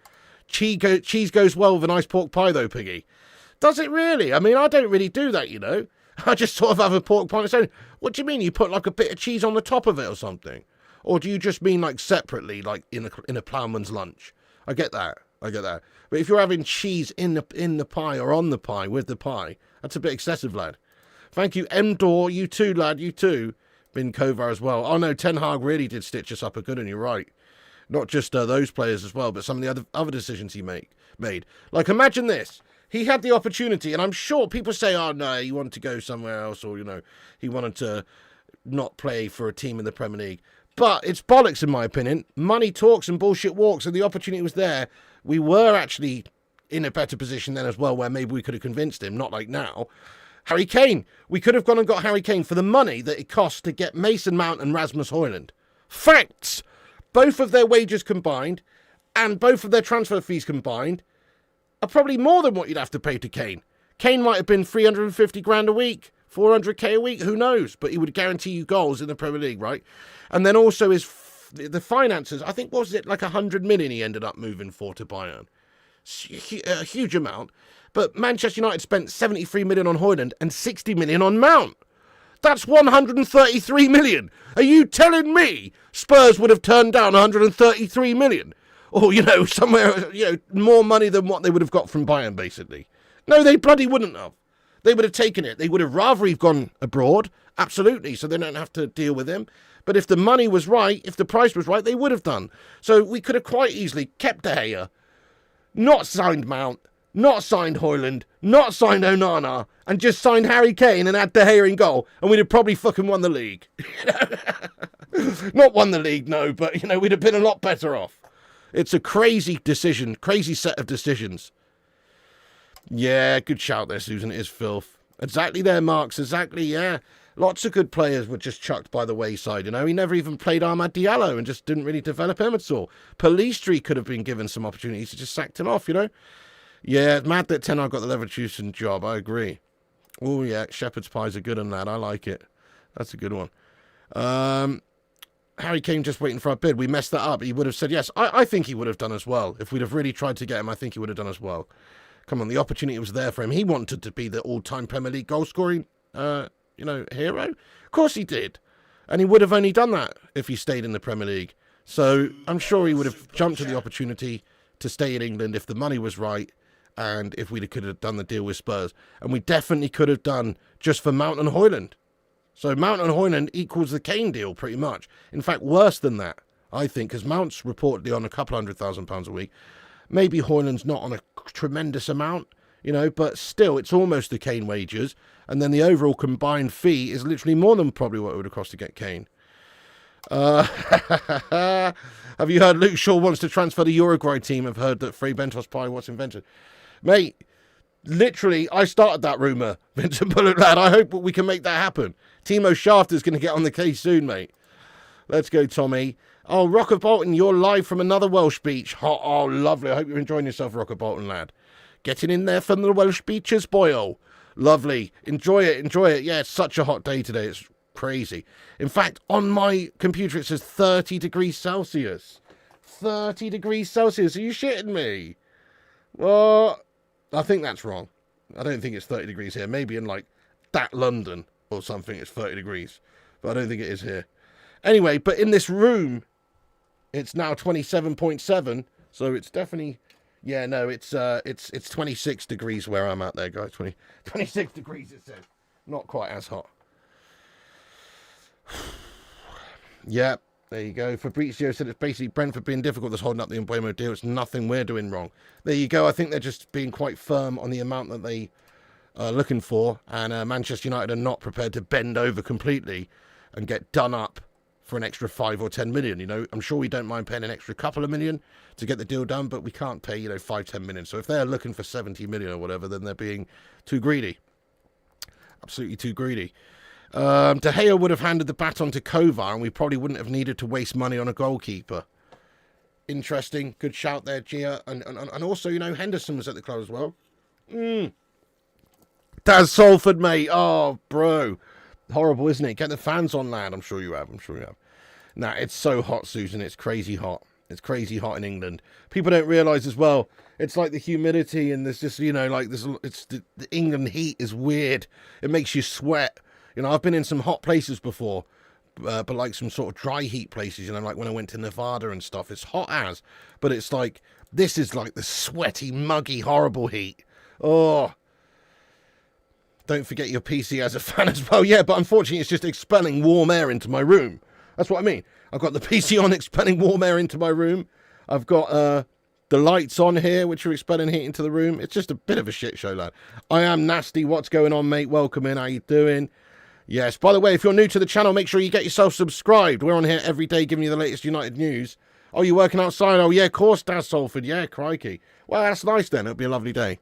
Cheese goes well with a nice pork pie, though, Piggy. Does it really? I mean, I don't really do that, you know. I just sort of have a pork pie on its own. What do you mean? You put like a bit of cheese on the top of it or something? Or do you just mean like separately, like in a ploughman's lunch? I get that. But if you're having cheese in the pie or on the pie with the pie, that's a bit excessive, lad. Thank you, Mdor. You too, lad. You too. Bin Kovar as well. Oh no, Ten Hag really did stitch us up a good one. You're right. Not just those players as well, but some of the other decisions he made. Like, imagine this. He had the opportunity, and I'm sure people say, oh, no, he wanted to go somewhere else, or, you know, he wanted to not play for a team in the Premier League. But it's bollocks, in my opinion. Money talks and bullshit walks, and the opportunity was there. We were actually in a better position then as well, where maybe we could have convinced him, not like now. Harry Kane. We could have gone and got Harry Kane for the money that it cost to get Mason Mount and Rasmus Hojlund. Facts! Both of their wages combined, and both of their transfer fees combined, are probably more than what you'd have to pay to Kane. Kane might have been 350 grand a week, 400k a week, who knows? But he would guarantee you goals in the Premier League, right? And then also the finances, I think, was it like 100 million he ended up moving for to Bayern? A huge amount. But Manchester United spent 73 million on Hojlund and 60 million on Mount. That's 133 million. Are you telling me Spurs would have turned down 133 million? Or, you know, somewhere, you know, more money than what they would have got from Bayern, basically. No, they bloody wouldn't have. They would have taken it. They would have rather have gone abroad, absolutely, so they don't have to deal with him. But if the money was right, if the price was right, they would have done. So we could have quite easily kept De Gea, not signed Mount, not signed Hojlund, not signed Onana, and just signed Harry Kane and had De Gea in goal, and we'd have probably fucking won the league. Not won the league, no, but, you know, we'd have been a lot better off. It's a crazy decision, crazy set of decisions. Yeah, good shout there, Susan. It is filth. Exactly there, Marks. Exactly, yeah. Lots of good players were just chucked by the wayside, you know. He never even played Amad Diallo and just didn't really develop him at all. Palistri could have been given some opportunities to just sacked him off, you know. Yeah, it's mad that Ten Hag got the Leverkusen job. I agree. Oh, yeah, shepherd's pie's a good one, lad. I like it. That's a good one. Harry Kane just waiting for our bid. We messed that up. He would have said yes. I think he would have done as well. If we'd have really tried to get him, I think he would have done as well. Come on, the opportunity was there for him. He wanted to be the all-time Premier League goal-scoring, you know, hero. Of course he did. And he would have only done that if he stayed in the Premier League. So I'm sure he would have jumped to the opportunity to stay in England if the money was right and if we could have done the deal with Spurs. And we definitely could have done just for Mount and Hojlund. So Mount and Hojlund equals the Kane deal pretty much. In fact, worse than that, I think, because Mount's reportedly on a couple £100,000 a week. Maybe Hojlund's not on a tremendous amount, you know, but still, it's almost the Kane wages. And then the overall combined fee is literally more than probably what it would have cost to get Kane. Have you heard Luke Shaw wants to transfer the Uruguay team? I've heard that Free Bentos Pie what's invented. Mate, literally, I started that rumour, Vincent Bullock lad. I hope we can make that happen. Timo Shafter's going to get on the case soon, mate. Let's go, Tommy. Oh, Rocker Bolton, you're live from another Welsh beach. Oh, lovely. I hope you're enjoying yourself, Rocker Bolton, lad. Getting in there from the Welsh beaches, boyo. Lovely. Enjoy it. Yeah, it's such a hot day today. It's crazy. In fact, on my computer, it says 30 degrees Celsius. 30 degrees Celsius. Are you shitting me? Well, I think that's wrong. I don't think it's 30 degrees here. Maybe in, like, that London or something, it's 30 degrees. But I don't think it is here. Anyway, but in this room, it's now 27.7, so it's definitely, yeah, no, it's 26 degrees where I'm at there, guys. 26 degrees, it says. Not quite as hot. Yeah, there you go. Fabrizio said it's basically Brentford being difficult that's holding up the Mbuemo deal. It's nothing we're doing wrong. There you go. I think they're just being quite firm on the amount that they are looking for, and Manchester United are not prepared to bend over completely and get done up for an extra 5 or 10 million, you know. I'm sure we don't mind paying an extra couple of million to get the deal done, but we can't pay, you know, 5-10 million. So if they're looking for 70 million or whatever, then they're being too greedy. Absolutely too greedy. De Gea would have handed the baton to Kovar, and we probably wouldn't have needed to waste money on a goalkeeper. Interesting. Good shout there, Gia. And also, you know, Henderson was at the club as well. Daz Salford, mate. Oh, bro. Horrible, isn't it? Get the fans on, lad. I'm sure you have. I'm sure you have. Nah, it's so hot, Susan. It's crazy hot. It's crazy hot in England. People don't realise as well. It's like the humidity and there's just, you know, like this. It's the England heat is weird. It makes you sweat. You know, I've been in some hot places before, but like some sort of dry heat places. You know, like when I went to Nevada and stuff. It's hot as, but it's like this is like the sweaty, muggy, horrible heat. Oh. Don't forget your PC as a fan as well. Yeah, but unfortunately, it's just expelling warm air into my room. That's what I mean. I've got the PC on expelling warm air into my room. I've got the lights on here, which are expelling heat into the room. It's just a bit of a shit show, lad. I am nasty. What's going on, mate? Welcome in. How you doing? Yes. By the way, if you're new to the channel, make sure you get yourself subscribed. We're on here every day giving you the latest United news. Oh, you working outside? Oh, yeah, of course, Daz Salford. Yeah, crikey. Well, that's nice then. It'll be a lovely day.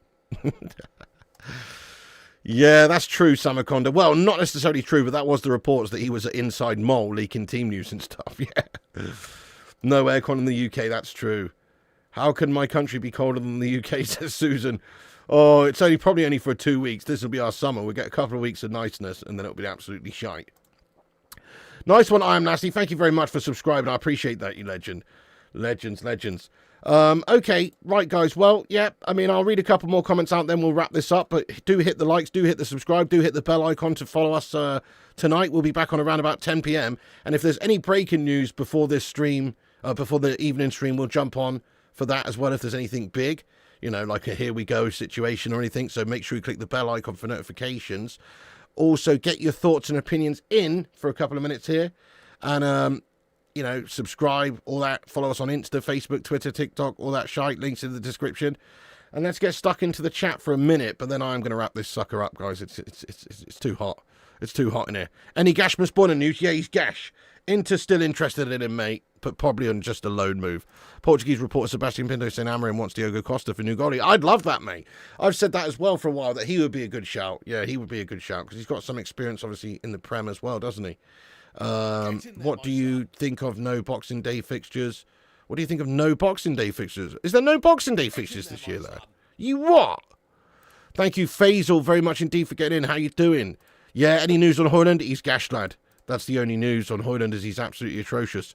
Yeah, that's true, Samaconda. Well, not necessarily true, but that was the reports that he was at Inside Mole leaking team news and stuff. Yeah. No aircon in the UK, that's true. How can my country be colder than the UK, says Susan. Oh, it's probably only for 2 weeks. This will be our summer. We'll get a couple of weeks of niceness, and then it'll be absolutely shite. Nice one, I am nasty. Thank you very much for subscribing. I appreciate that, you legend. Legends. Okay, right, guys. Well, yeah, I mean, I'll read a couple more comments out, then we'll wrap this up. But do hit the likes, do hit the subscribe, do hit the bell icon to follow us tonight. We'll be back on around about 10 p.m. And if there's any breaking news before this stream, before the evening stream, we'll jump on for that as well if there's anything big, you know, like a here we go situation or anything. So make sure you click the bell icon for notifications. Also, get your thoughts and opinions in for a couple of minutes here. And, you know, subscribe, all that. Follow us on Insta, Facebook, Twitter, TikTok, all that shite. Links in the description. And let's get stuck into the chat for a minute. But then I'm going to wrap this sucker up, guys. It's too hot. It's too hot in here. Any Gashman Spawner news? Yeah, he's Gash. Inter still interested in him, mate, but probably on just a loan move. Portuguese reporter Sebastian Pinto saying Amorim wants Diogo Costa for new goalie. I'd love that, mate. I've said that as well for a while, that he would be a good shout. Yeah, he would be a good shout because he's got some experience, obviously, in the Prem as well, doesn't he? What do you think of no Boxing Day fixtures? What do you think of no Boxing Day fixtures? Is there no Boxing Day fixtures this year, lad? You what? Thank you, Faisal, very much indeed for getting in. How you doing? Yeah, any news on Hojlund? He's gash, lad. That's the only news on Hojlund, is he's absolutely atrocious.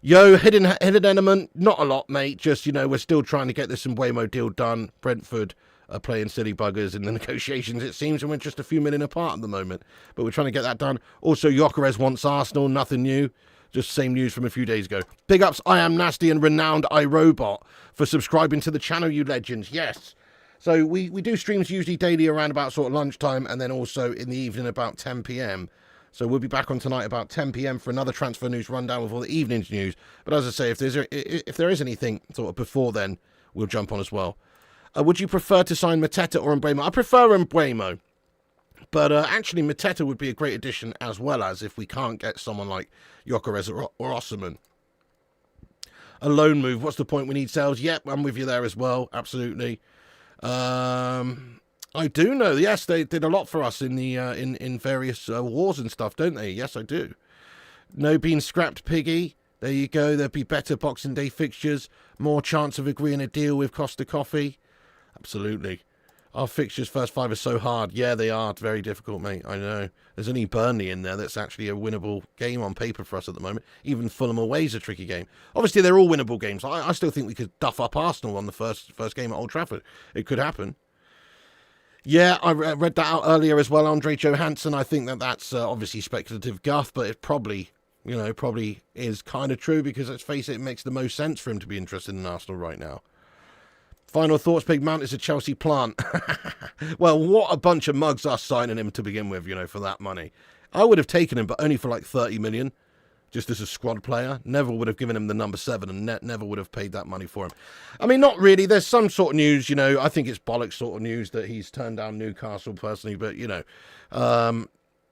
Yo, hidden element, not a lot, mate. Just, you know, we're still trying to get this Mbuemo deal done. Brentford are playing silly buggers in the negotiations, it seems, and we're just a few million apart at the moment. But we're trying to get that done. Also, Gyokeres wants Arsenal, nothing new. Just same news from a few days ago. Big ups, I am nasty and renowned iRobot for subscribing to the channel, you legends. Yes. So we do streams usually daily around about sort of lunchtime and then also in the evening about 10 p.m. So we'll be back on tonight about 10 p.m. for another transfer news rundown with all the evening's news. But as I say, if there is anything sort of before then, we'll jump on as well. Would you prefer to sign Mateta or Mbuemo? I prefer Mbuemo. But actually, Mateta would be a great addition as well, as if we can't get someone like Gyokeres or Osimhen. A loan move. What's the point? We need sales. Yep, I'm with you there as well. Absolutely. I do know. Yes, they did a lot for us in the in various wars and stuff, don't they? Yes, I do. No being scrapped, Piggy. There you go. There'd be better Boxing Day fixtures. More chance of agreeing a deal with Costa Coffee. Absolutely. Our fixtures, first five, are so hard. Yeah, they are. It's very difficult, mate. I know. There's only Burnley in there that's actually a winnable game on paper for us at the moment. Even Fulham away is a tricky game. Obviously, they're all winnable games. I still think we could duff up Arsenal on the first game at Old Trafford. It could happen. Yeah, I read that out earlier as well, Andre Johansson. I think that's obviously speculative guff, but it probably is kind of true because, let's face it, it makes the most sense for him to be interested in Arsenal right now. Final thoughts, Big Mount is a Chelsea plant. Well, what a bunch of mugs are signing him to begin with, for that money. I would have taken him, but only for like 30 million, just as a squad player. Never would have given him the number 7 and never would have paid that money for him. I mean, not really. There's some sort of news, I think it's bollocks sort of news that he's turned down Newcastle personally, but,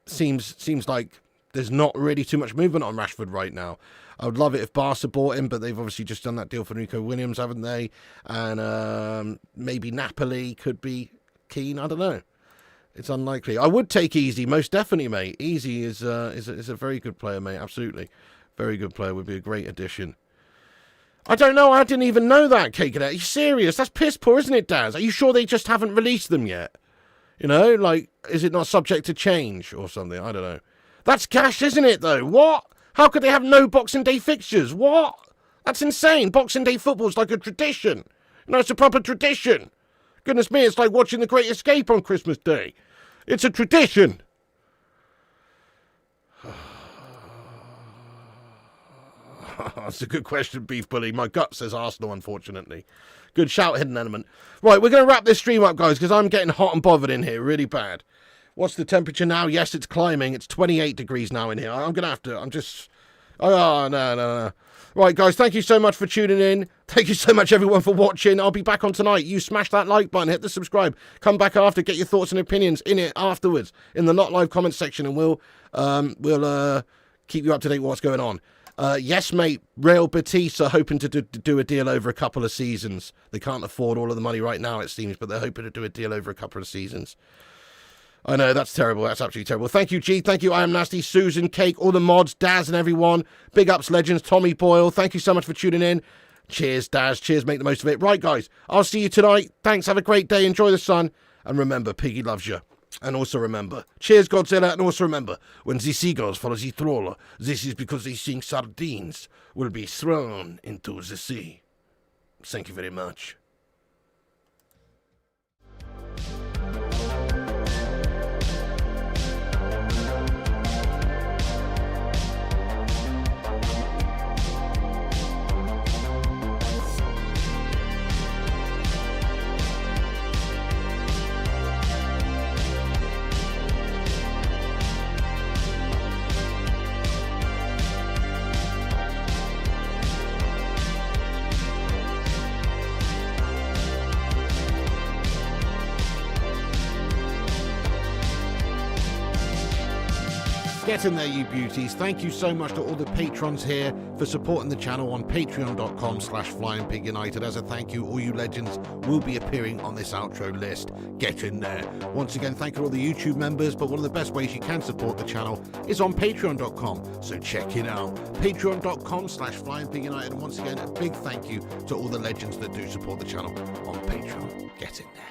seems like there's not really too much movement on Rashford right now. I would love it if Barca bought him, but they've obviously just done that deal for Nico Williams, haven't they? And maybe Napoli could be keen. I don't know. It's unlikely. I would take Easy, most definitely, mate. Easy is a very good player, mate. Absolutely. Very good player. Would be a great addition. I don't know. I didn't even know that, Cake. Are you serious? That's piss poor, isn't it, Daz? Are you sure they just haven't released them yet? You know, like, is it not subject to change or something? I don't know. That's cash, isn't it, though? What? How could they have no Boxing Day fixtures? What? That's insane. Boxing Day football's like a tradition. You know, it's a proper tradition. Goodness me, it's like watching The Great Escape on Christmas Day. It's a tradition. That's a good question, Beef Bully. My gut says Arsenal, unfortunately. Good shout, Hidden Element. Right, we're going to wrap this stream up, guys, because I'm getting hot and bothered in here, really bad. What's the temperature now? Yes, it's climbing. It's 28 degrees now in here. I'm going to have to... Oh, no. Right, guys, thank you so much for tuning in. Thank you so much, everyone, for watching. I'll be back on tonight. You smash that like button, hit the subscribe. Come back after, get your thoughts and opinions in it afterwards, in the not live comment section, and we'll keep you up to date with what's going on. Yes, mate, Real Betis are hoping to do a deal over a couple of seasons. They can't afford all of the money right now, it seems, but they're hoping to do a deal over a couple of seasons. I know, that's terrible. That's absolutely terrible. Thank you, G. Thank you, I Am Nasty, Susan, Cake, all the mods, Daz and everyone. Big ups, Legends, Tommy Boyle. Thank you so much for tuning in. Cheers, Daz. Cheers, make the most of it. Right, guys, I'll see you tonight. Thanks, have a great day. Enjoy the sun. And remember, Piggy loves you. And also remember, cheers, Godzilla. And also remember, when the seagulls follow the trawler, this is because they think sardines will be thrown into the sea. Thank you very much. Get in there, you beauties. Thank you so much to all the patrons here for supporting the channel on patreon.com/FlyingPigUnited. As a thank you, all you legends will be appearing on this outro list. Get in there. Once again, thank you to all the YouTube members, but one of the best ways you can support the channel is on patreon.com, so check it out. Patreon.com/FlyingPigUnited. And once again, a big thank you to all the legends that do support the channel on Patreon. Get in there.